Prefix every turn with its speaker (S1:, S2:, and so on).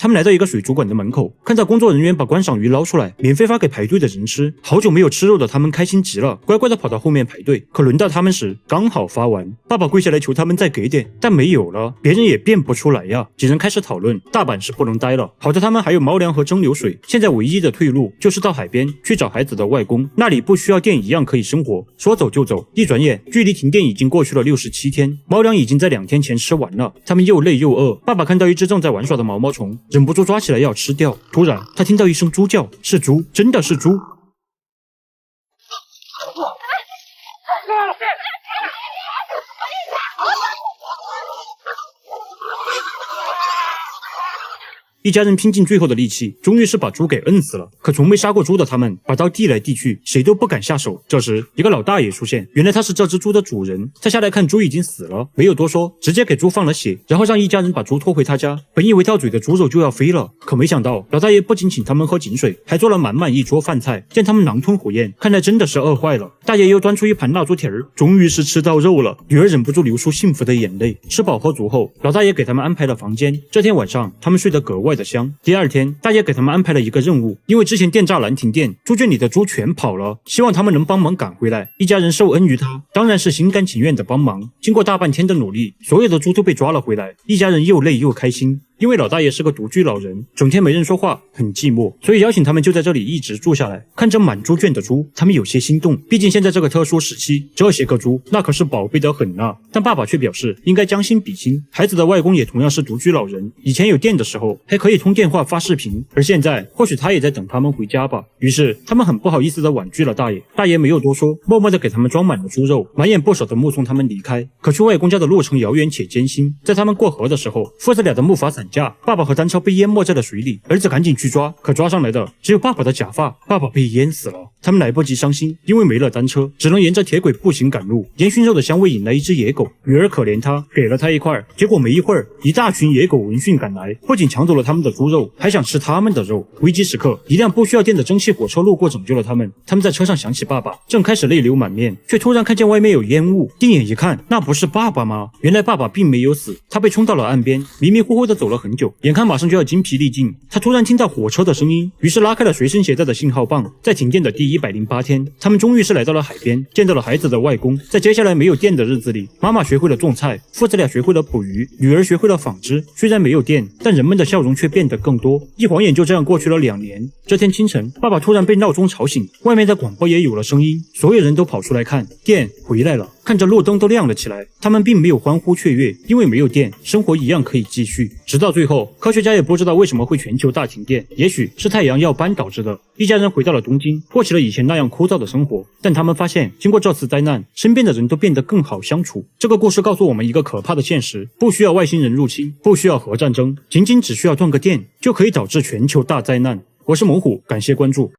S1: 他们来到一个水族馆的门口，看到工作人员把观赏鱼捞出来，免费发给排队的人吃。好久没有吃肉的他们开心极了，乖乖的跑到后面排队。可轮到他们时，刚好发完。爸爸跪下来求他们再给点，但没有了，别人也变不出来呀。几人开始讨论，大阪是不能待了。好在他们还有猫粮和蒸馏水，现在唯一的退路就是到海边去找孩子的外公，那里不需要电一样可以生活。说走就走，一转眼距离停电已经过去了67天，猫粮已经在2天前吃完了。他们又累又饿，爸爸看到一只正在玩耍的毛毛虫，忍不住抓起来要吃掉。突然他听到一声猪叫，是猪，真的是猪。一家人拼尽最后的力气，终于是把猪给摁死了。可从没杀过猪的他们，把刀递来递去，谁都不敢下手。这时，一个老大爷出现，原来他是这只猪的主人。他下来看猪已经死了，没有多说，直接给猪放了血，然后让一家人把猪拖回他家。本以为到嘴的猪肉就要飞了，可没想到，老大爷不仅请他们喝井水，还做了满满一桌饭菜，见他们狼吞虎咽，看来真的是饿坏了。大爷又端出一盘腊猪蹄儿，终于是吃到肉了。女儿忍不住流出幸福的眼泪。吃饱喝足后，老大爷给他们安排了房间。这天晚上，他们睡得格外的香。第二天，大爷给他们安排了一个任务，因为之前电栅栏停电，猪圈里的猪全跑了，希望他们能帮忙赶回来。一家人受恩于他，当然是心甘情愿的帮忙。经过大半天的努力，所有的猪都被抓了回来，一家人又累又开心。因为老大爷是个独居老人，整天没人说话，很寂寞，所以邀请他们就在这里一直住下来。看着满猪圈的猪，他们有些心动，毕竟现在这个特殊时期，这些个猪那可是宝贝得很啊。但爸爸却表示应该将心比心，孩子的外公也同样是独居老人，以前有电的时候还可以通电话发视频，而现在或许他也在等他们回家吧。于是他们很不好意思地婉拒了大爷。大爷没有多说，默默地给他们装满了猪肉，满眼不舍地目送他们离开。可去外公家的路程遥远且艰辛，在他们过河的时候，父子俩的木筏伞架，爸爸和单超被淹没在了水里，儿子赶紧去抓，可抓上来的只有爸爸的假发，爸爸被淹死了。他们来不及伤心，因为没了单车，只能沿着铁轨步行赶路。烟熏肉的香味引来一只野狗，女儿可怜他，给了他一块，结果没一会儿，一大群野狗闻讯赶来，不仅抢走了他们的猪肉，还想吃他们的肉。危机时刻，一辆不需要电的蒸汽火车路过拯救了他们。他们在车上想起爸爸，正开始泪流满面，却突然看见外面有烟雾，定眼一看，那不是爸爸吗？原来爸爸并没有死，他被冲到了岸边，迷迷糊糊的走了很久，眼看马上就要精疲力尽，他突然听到火车的声音，于是拉开了随身携带的信号棒。在停电的第108天，他们终于是来到了海边，见到了孩子的外公。在接下来没有电的日子里，妈妈学会了种菜，父子俩学会了捕鱼，女儿学会了纺织。虽然没有电，但人们的笑容却变得更多。一晃眼就这样过去了2年。这天清晨，爸爸突然被闹钟吵醒，外面的广播也有了声音，所有人都跑出来看，电回来了。看着路灯都亮了起来，他们并没有欢呼雀跃，因为没有电，生活一样可以继续。直到最后，科学家也不知道为什么会全球大停电，也许是太阳耀斑导致的。一家人回到了东京，过起了以前那样枯燥的生活，但他们发现，经过这次灾难，身边的人都变得更好相处。这个故事告诉我们一个可怕的现实，不需要外星人入侵，不需要核战争，仅仅只需要断个电，就可以导致全球大灾难。我是猛虎，感谢关注。